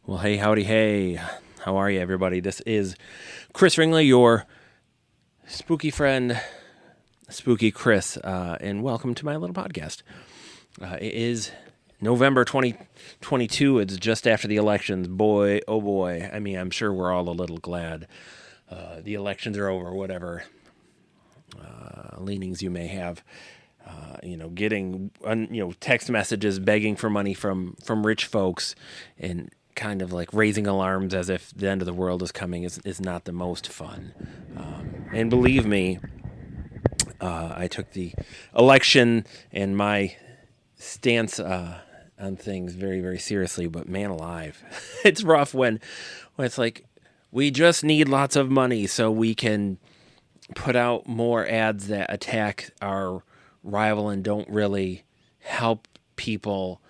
Well, hey, howdy, hey. How are you, everybody? This is Chris Ringley, your spooky friend, Spooky Chris, and welcome to my little podcast. It is November 2022. It's just after the elections. Boy, oh boy. I mean, I'm sure we're all a little glad the elections are over, whatever leanings you may have. Getting text messages begging for money from rich folks and kind of like raising alarms as if the end of the world is coming is not the most fun. And believe me, I took the election and my stance on things very, very seriously. But man alive, it's rough when it's like we just need lots of money so we can put out more ads that attack our rival and don't really help people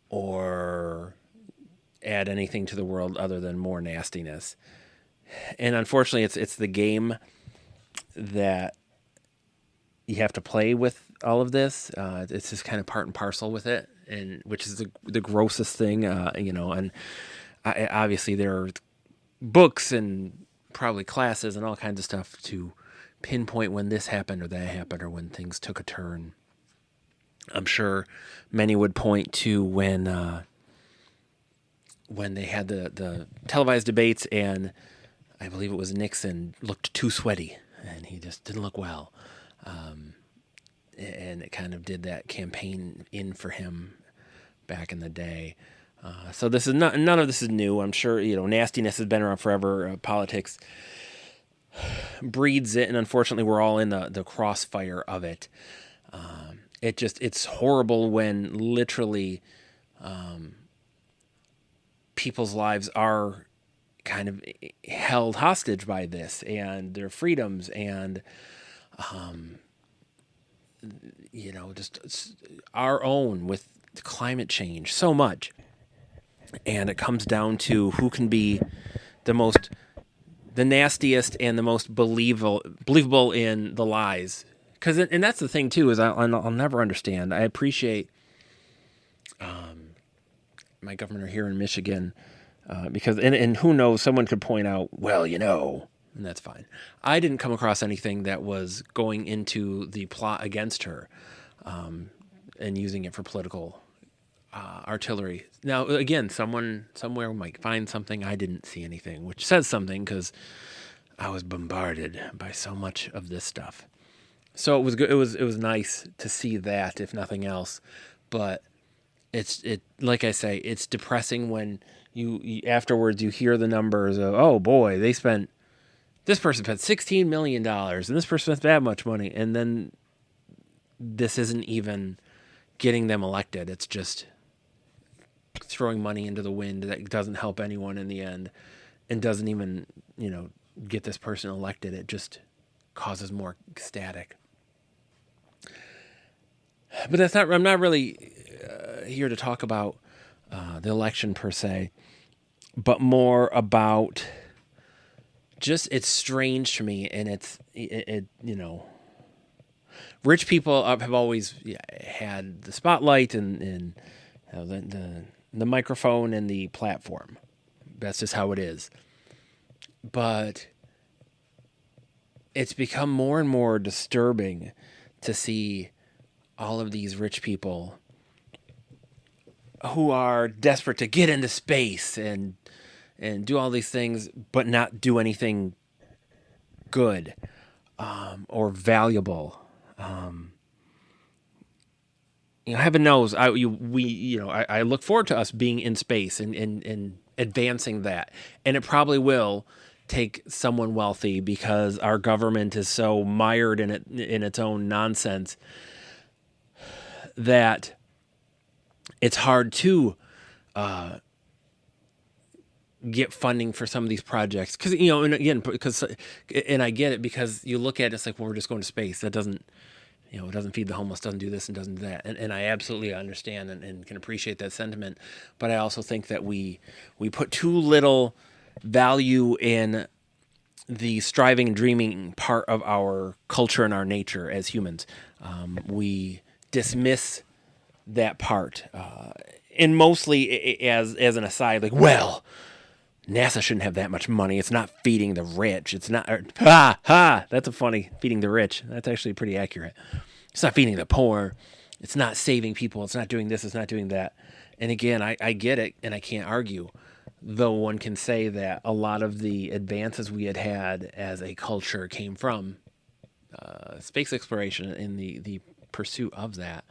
or add anything to the world other than more nastiness. And unfortunately, it's the game that you have to play with all of this. It's just kind of part and parcel with it, and which is the grossest thing, And obviously, there are books and probably classes and all kinds of stuff to pinpoint when this happened or that happened or when things took a turn. I'm sure many would point to when they had the televised debates and I believe it was Nixon looked too sweaty and he just didn't look well. And it kind of did that campaign in for him back in the day. So this is none of this is new. I'm sure, nastiness has been around forever. Politics breeds it, and unfortunately we're all in the crossfire of it. It's horrible when literally people's lives are kind of held hostage by this and their freedoms and just our own with climate change so much. And it comes down to who can be the nastiest and the most believable in the lies. And that's the thing too, is I'll never understand. I appreciate my governor here in Michigan because and who knows, someone could point out, well, and that's fine. I didn't come across anything that was going into the plot against her and using it for political artillery. Now, again, someone somewhere might find something. I didn't see anything, which says something because I was bombarded by so much of this stuff. So it was good. It was nice to see that, if nothing else. But it like I say, it's depressing when you afterwards you hear the numbers of, oh boy, this person spent $16 million and this person spent that much money, and then this isn't even getting them elected. It's just throwing money into the wind that doesn't help anyone in the end and doesn't even, get this person elected. It just causes more static. But I'm not really here to talk about the election per se, but more about just it's strange to me, and rich people have always had the spotlight and the microphone and the platform. That's just how it is. But it's become more and more disturbing to see all of these rich people who are desperate to get into space and do all these things, but not do anything good or valuable. Heaven knows, I look forward to us being in space and advancing that, and it probably will take someone wealthy because our government is so mired in its own nonsense that it's hard to get funding for some of these projects because and I get it, because you look at it, it's like, well, we're just going to space. That doesn't it doesn't feed the homeless, doesn't do this and doesn't do that, and I absolutely understand and can appreciate that sentiment. But I also think that we put too little value in the striving and dreaming part of our culture and our nature as humans. We dismiss that part. and mostly as an aside, like, well, NASA shouldn't have that much money. It's not feeding the rich. It's not, that's a funny, feeding the rich. That's actually pretty accurate. It's not feeding the poor. It's not saving people. It's not doing this. It's not doing that. And again, I get it, and I can't argue. Though one can say that a lot of the advances we had as a culture came from space exploration in the pursuit of that.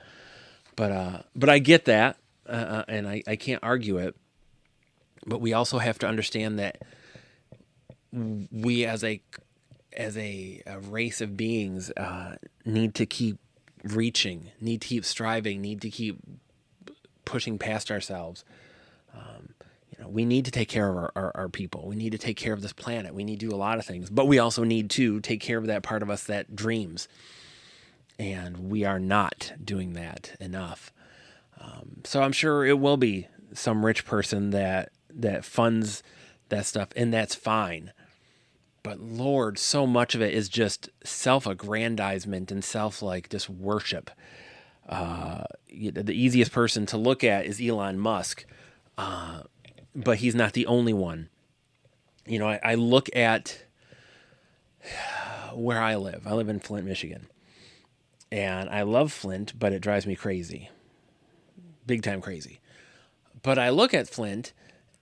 But I get that, and I can't argue it. But we also have to understand that we as a race of beings need to keep reaching, need to keep striving, need to keep pushing past ourselves. We need to take care of our people. We need to take care of this planet. We need to do a lot of things. But we also need to take care of that part of us that dreams. And we are not doing that enough. So I'm sure it will be some rich person that funds that stuff, and that's fine. But Lord, so much of it is just self-aggrandizement and just worship. The easiest person to look at is Elon Musk, but he's not the only one. I look at where I live. I live in Flint, Michigan, and I love Flint, but it drives me crazy, big time crazy. But I look at Flint,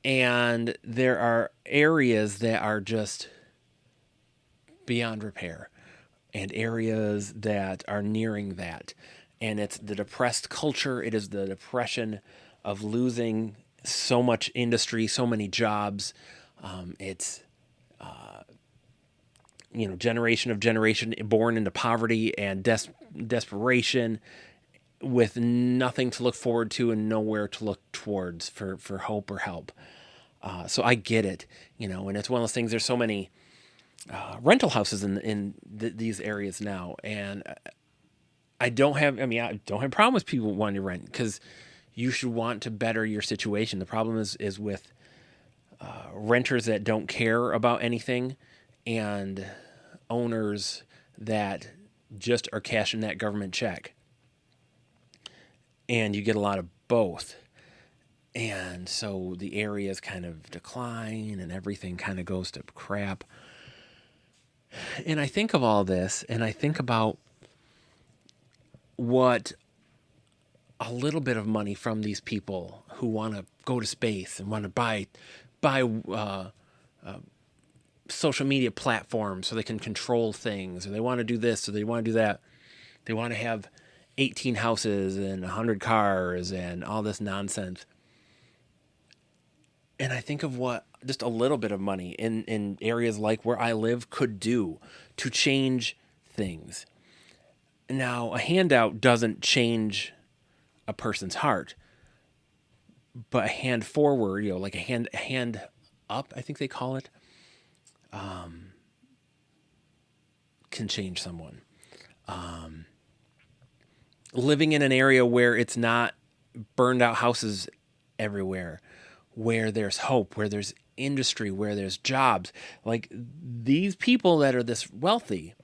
and there are areas that are just beyond repair, and areas that are nearing that. And it's the depressed culture. It is the depression of losing so much industry, so many jobs. It's generation born into poverty and desperation, with nothing to look forward to and nowhere to look towards for hope or help. So I get it, and it's one of those things. There's so many rental houses in these areas now, and I don't have a problem with people wanting to rent, because you should want to better your situation. The problem is with renters that don't care about anything, and owners that just are cashing that government check. And you get a lot of both. And so the areas kind of decline and everything kind of goes to crap. And I think of all this, and I think about what a little bit of money from these people who want to go to space and want to buy social media platforms so they can control things, or they want to do this, or they want to do that. They want to have 18 houses and 100 cars and all this nonsense. And I think of what just a little bit of money in areas like where I live could do to change things. Now, a handout doesn't change a person's heart, but a hand forward, like a hand up, I think they call it, can change someone. Living in an area where it's not burned out houses everywhere, where there's hope, where there's industry, where there's jobs. Like these people that are this wealthy,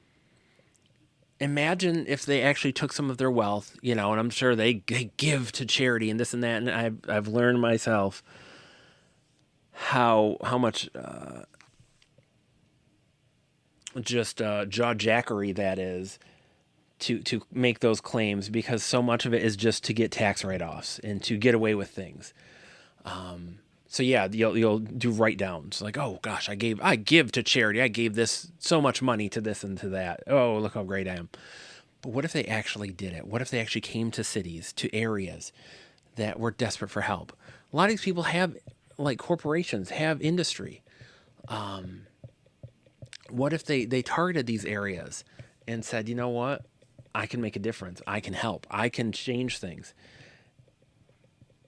imagine if they actually took some of their wealth, and I'm sure they give to charity and this and that. And I've learned myself how much jaw-jackery that is to make those claims, because so much of it is just to get tax write-offs and to get away with things. So yeah, you'll do write-downs like, oh gosh, I give to charity. I gave this so much money to this and to that. Oh, look how great I am. But what if they actually did it? What if they actually came to cities, to areas that were desperate for help? A lot of these people have, like corporations, have industry. What if they targeted these areas and said, you know what? I can make a difference. I can help. I can change things.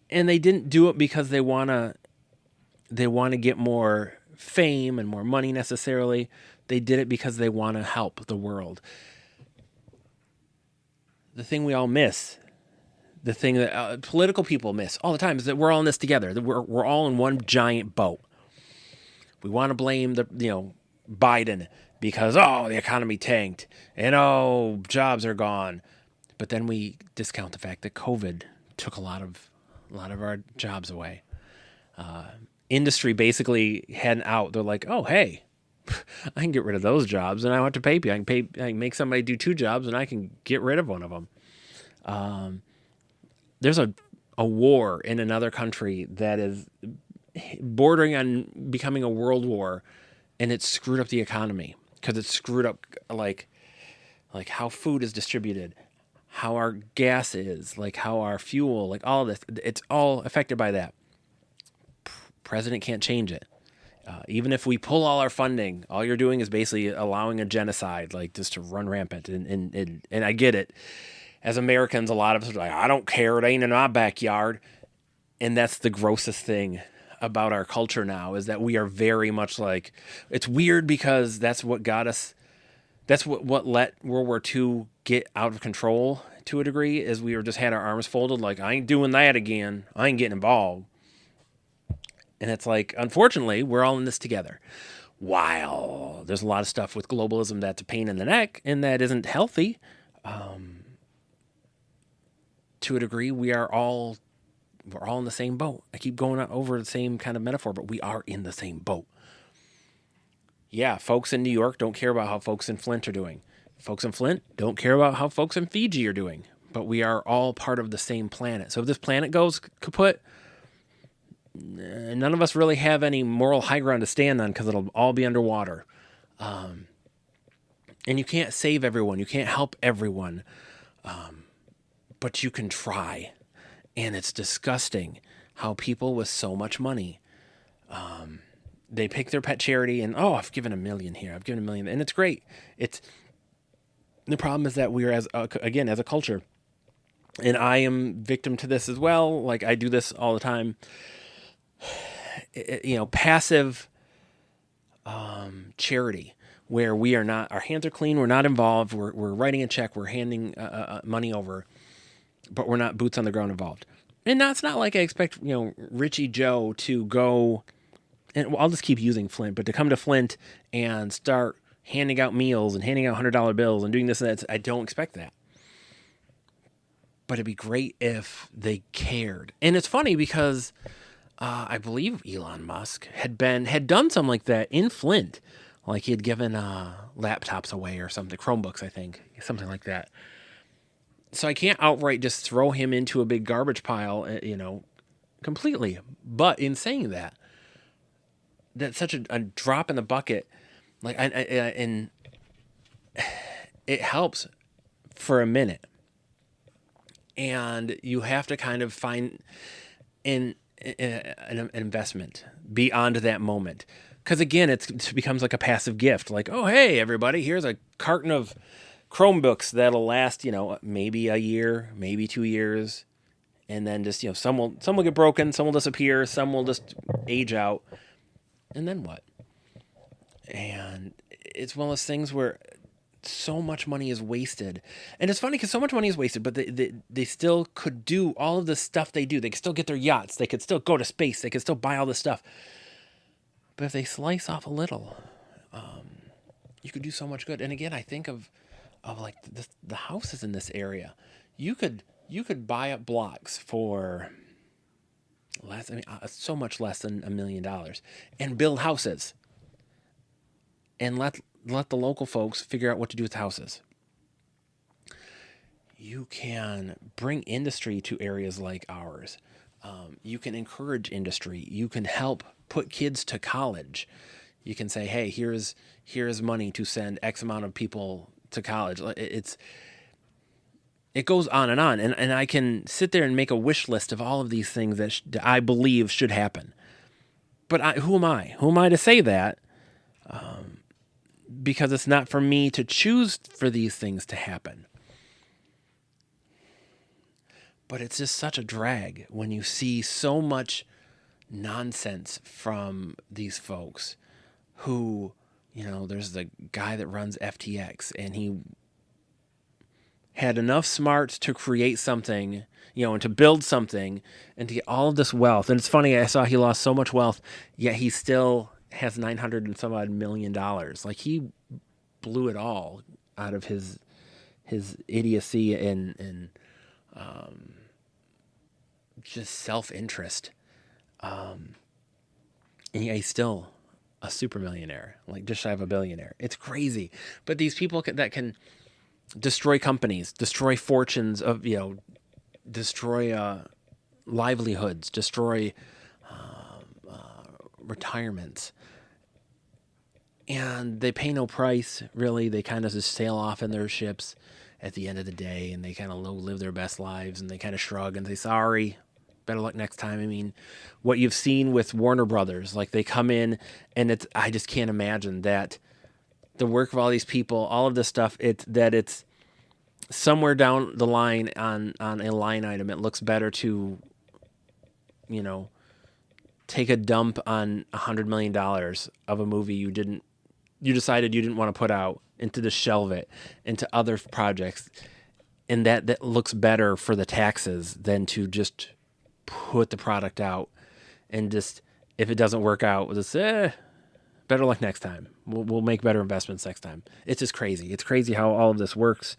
And they didn't do it because they want to get more fame and more money necessarily. They did it because they want to help the world. The thing we all miss, the thing that political people miss all the time, is that we're all in this together. That we're all in one giant boat. We want to blame Biden because, the economy tanked and, jobs are gone. But then we discount the fact that COVID took a lot of a lot of our jobs away. Industry basically had an out. They're like, oh, hey, I can get rid of those jobs and I don't have to pay people. I can make somebody do 2 jobs and I can get rid of one of them. There's a war in another country that is bordering on becoming a world war, and it's screwed up the economy because it's screwed up like how food is distributed, how our gas is, like how our fuel, like all of this. It's all affected by that. President can't change it. Even if we pull all our funding, all you're doing is basically allowing a genocide, like just to run rampant. And I get it. As Americans, a lot of us are like, I don't care. It ain't in my backyard. And that's the grossest thing about our culture now, is that we are very much like, it's weird because that's what got us. That's what let World War II get out of control to a degree, is we were just had our arms folded. Like, I ain't doing that again. I ain't getting involved. And it's like, unfortunately, we're all in this together. While there's a lot of stuff with globalism that's a pain in the neck and that isn't healthy, to a degree, we're all in the same boat. I keep going over the same kind of metaphor, but we are in the same boat. Yeah, folks in New York don't care about how folks in Flint are doing. Folks in Flint don't care about how folks in Fiji are doing. But we are all part of the same planet. So if this planet goes kaput, none of us really have any moral high ground to stand on because it'll all be underwater. And you can't save everyone. You can't help everyone. But you can try. And it's disgusting how people with so much money, they pick their pet charity and, oh, I've given $1 million here. I've given $1 million. And it's great. The problem is that we are, as a culture, and I am victim to this as well. Like, I do this all the time. Passive charity, where we are not, our hands are clean, we're not involved, we're writing a check, we're handing money over, but we're not boots on the ground involved. And that's not like I expect, Richie Joe to go, and I'll just keep using Flint, but to come to Flint and start handing out meals and handing out $100 bills and doing this and that. I don't expect that. But it'd be great if they cared. And it's funny because I believe Elon Musk had done something like that in Flint. Like, he had given laptops away or something, Chromebooks, I think, something like that. So I can't outright just throw him into a big garbage pile, completely. But in saying that, that's such a drop in the bucket. Like, and it helps for a minute. And you have to kind of find an investment beyond that moment. Because, again, it becomes like a passive gift. Like, oh, hey, everybody, here's a carton of Chromebooks that'll last, maybe a year, maybe 2 years. And then just, some will get broken, some will disappear, some will just age out. And then what? And it's one of those things where so much money is wasted. And it's funny because so much money is wasted, but they still could do all of the stuff they do. They could still get their yachts. They could still go to space. They could still buy all this stuff. But if they slice off a little, you could do so much good. And again, I think of like the houses in this area. You could buy up blocks for so much less than $1 million and build houses and let the local folks figure out what to do with houses. You can bring industry to areas like ours. You can encourage industry. You can help put kids to college. You can say, hey, here's money to send X amount of people to college. It goes on. And I can sit there and make a wish list of all of these things that I believe should happen. But who am I? Who am I to say that? Because it's not for me to choose for these things to happen. But it's just such a drag when you see so much nonsense from these folks who, there's the guy that runs FTX, and he had enough smarts to create something, and to build something and to get all of this wealth. And it's funny, I saw he lost so much wealth, yet he still has $900 and some odd million. Like, he blew it all out of his idiocy and just self-interest. And he's still a super millionaire, like just shy of a billionaire. It's crazy. But these people that can destroy companies, destroy fortunes of, destroy livelihoods, destroy retirements. And they pay no price, really. They kind of just sail off in their ships at the end of the day, and they kind of live their best lives, and they kind of shrug and say, sorry, better luck next time. I mean, what you've seen with Warner Brothers, like they come in, and I just can't imagine that the work of all these people, all of this stuff, it's somewhere down the line on a line item, it looks better to, take a dump on $100 million of a movie you decided you didn't want to put out, and to just shelve it into other projects, and that looks better for the taxes than to just put the product out and just, if it doesn't work out, just better luck next time. We'll make better investments next time. It's just crazy. It's crazy how all of this works.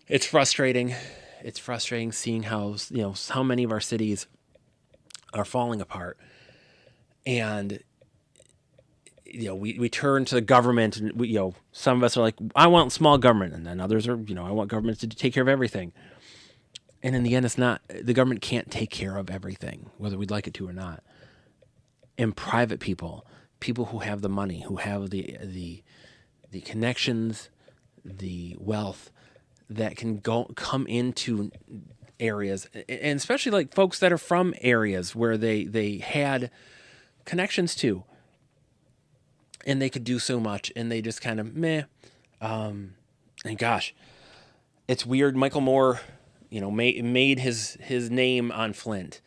It's frustrating. It's frustrating seeing how many of our cities are falling apart, and we turn to the government, and some of us are like, I want small government, and then others are, I want government to take care of everything. And in the end, it's not. The government can't take care of everything, whether we'd like it to or not. And private people who have the money, who have the connections, the wealth, that can come into areas, and especially like folks that are from areas where they had connections to, and they could do so much, and they just kind of meh. And gosh, it's weird. Michael Moore, made his name on Flint,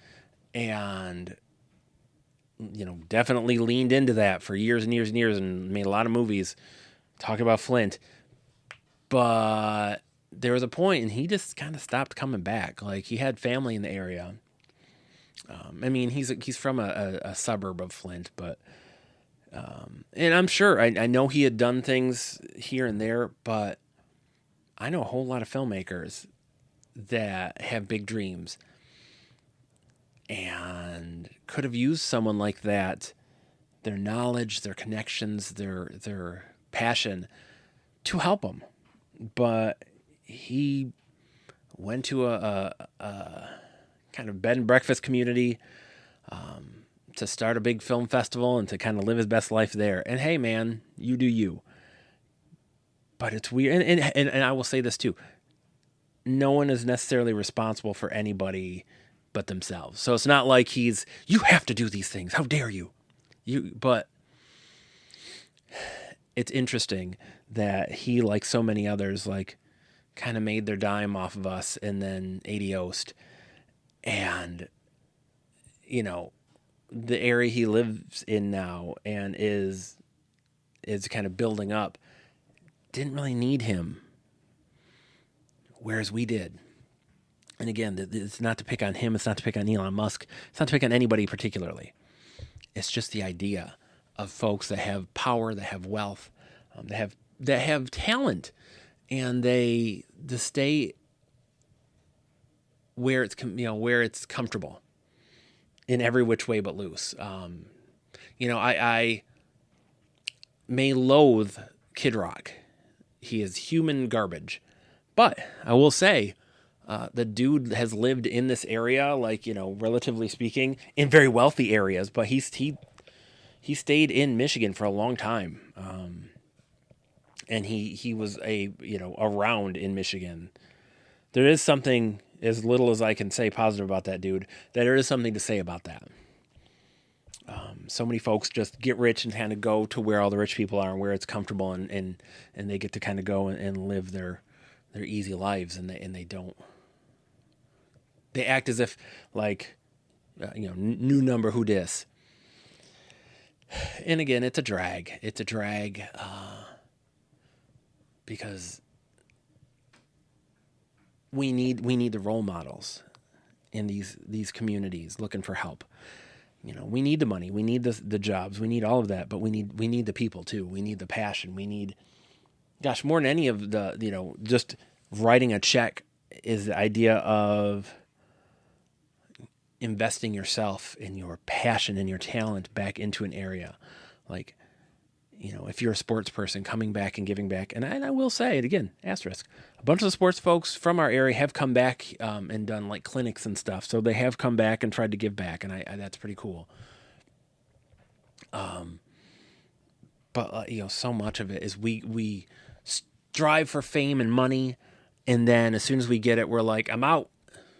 and definitely leaned into that for years and years and years, and made a lot of movies talking about Flint. But there was a point, and he just kind of stopped coming back. Like, he had family in the area. He's from a suburb of Flint, but and I'm sure I know he had done things here and there, but I know a whole lot of filmmakers that have big dreams and could have used someone like that, their knowledge, their connections, their passion, to help them. But he went to a kind of bed and breakfast community to start a big film festival and to kind of live his best life there. And hey, man, you do you. But it's weird. And I will say this too. No one is necessarily responsible for anybody but themselves. So it's not like you have to do these things. How dare you? But it's interesting that he, like so many others, like kind of made their dime off of us and then adiosed. And, the area he lives in now and is kind of building up didn't really need him, whereas we did. And again, it's not to pick on him. It's not to pick on Elon Musk. It's not to pick on anybody particularly. It's just the idea of folks that have power, that have wealth, that have talent, and they stay where it's comfortable in every which way but loose. I may loathe Kid Rock. He is human garbage, but I will say, the dude has lived in this area, relatively speaking, in very wealthy areas, but he stayed in Michigan for a long time. And he was around in Michigan. There is something, as little as I can say positive about that dude, that there is something to say about that. So many folks just get rich and kind of go to where all the rich people are and where it's comfortable, and they get to kind of go and live their easy lives, and they don't. They act as if new number who dis. And again, it's a drag. It's a drag because we need the role models in these communities looking for help. We need the money, we need the jobs, we need all of that, but we need the people too. We need the passion. We need, gosh, more than any of the, just writing a check is the idea of investing yourself and your passion and your talent back into an area. Like, if you're a sports person, coming back and giving back. And I will say it again, asterisk, a bunch of the sports folks from our area have come back and done like clinics and stuff. So they have come back and tried to give back, and I that's pretty cool. But so much of it is we strive for fame and money, and then as soon as we get it, we're like, I'm out.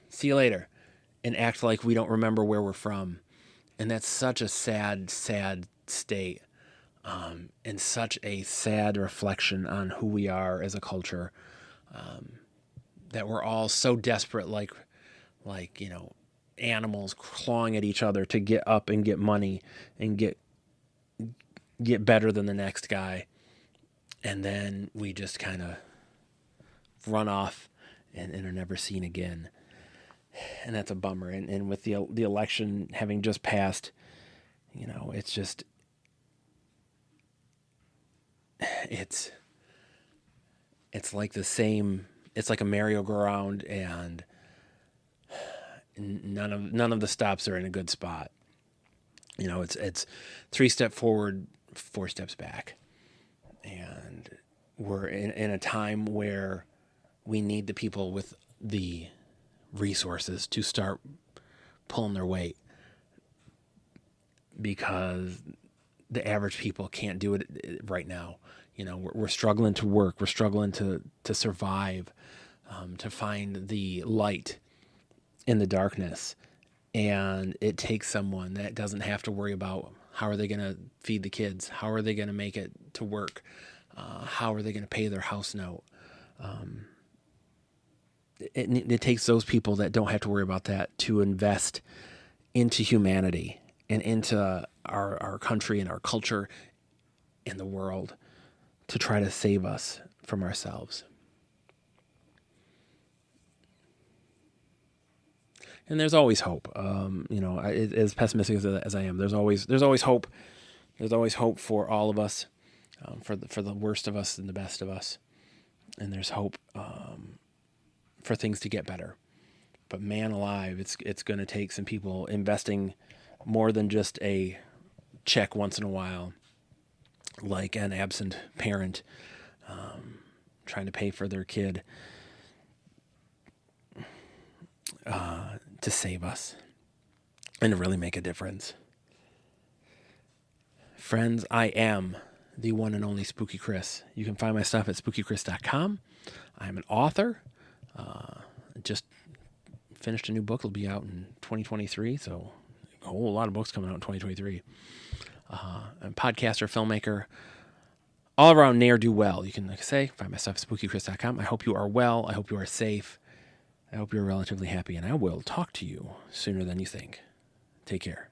See you later. And act like we don't remember where we're from. And that's such a sad, sad state. And such a sad reflection on who we are as a culture. That we're all so desperate, like animals clawing at each other to get up and get money and get better than the next guy. And then we just kind of run off and are never seen again. And that's a bummer. And with the election having just passed, it's just, it's like the same, it's like a merry-go-round, and none of the stops are in a good spot. It's 3 steps forward, 4 steps back. And we're in a time where we need the people with the resources to start pulling their weight, because the average people can't do it right now. We're struggling to work. We're struggling to survive, to find the light in the darkness. And it takes someone that doesn't have to worry about how are they going to feed the kids? How are they going to make it to work? How are they going to pay their house note? It takes those people that don't have to worry about that to invest into humanity and into our country and our culture and the world to try to save us from ourselves. And there's always hope. As pessimistic as I am, there's always hope. There's always hope for all of us, for the worst of us and the best of us. And there's hope for things to get better. But man alive, it's going to take some people investing more than just a check once in a while, like an absent parent trying to pay for their kid to save us and to really make a difference. Friends, I am the one and only Spooky Chris. You can find my stuff at spookychris.com. I'm an author. Just finished a new book. It'll be out in 2023, so a whole lot of books coming out in 2023. I'm a podcaster, filmmaker, all around ne'er-do-well. You can, like I say, find my stuff at spookychris.com. I hope you are well. I hope you are safe. I hope you're relatively happy, and I will talk to you sooner than you think. Take care.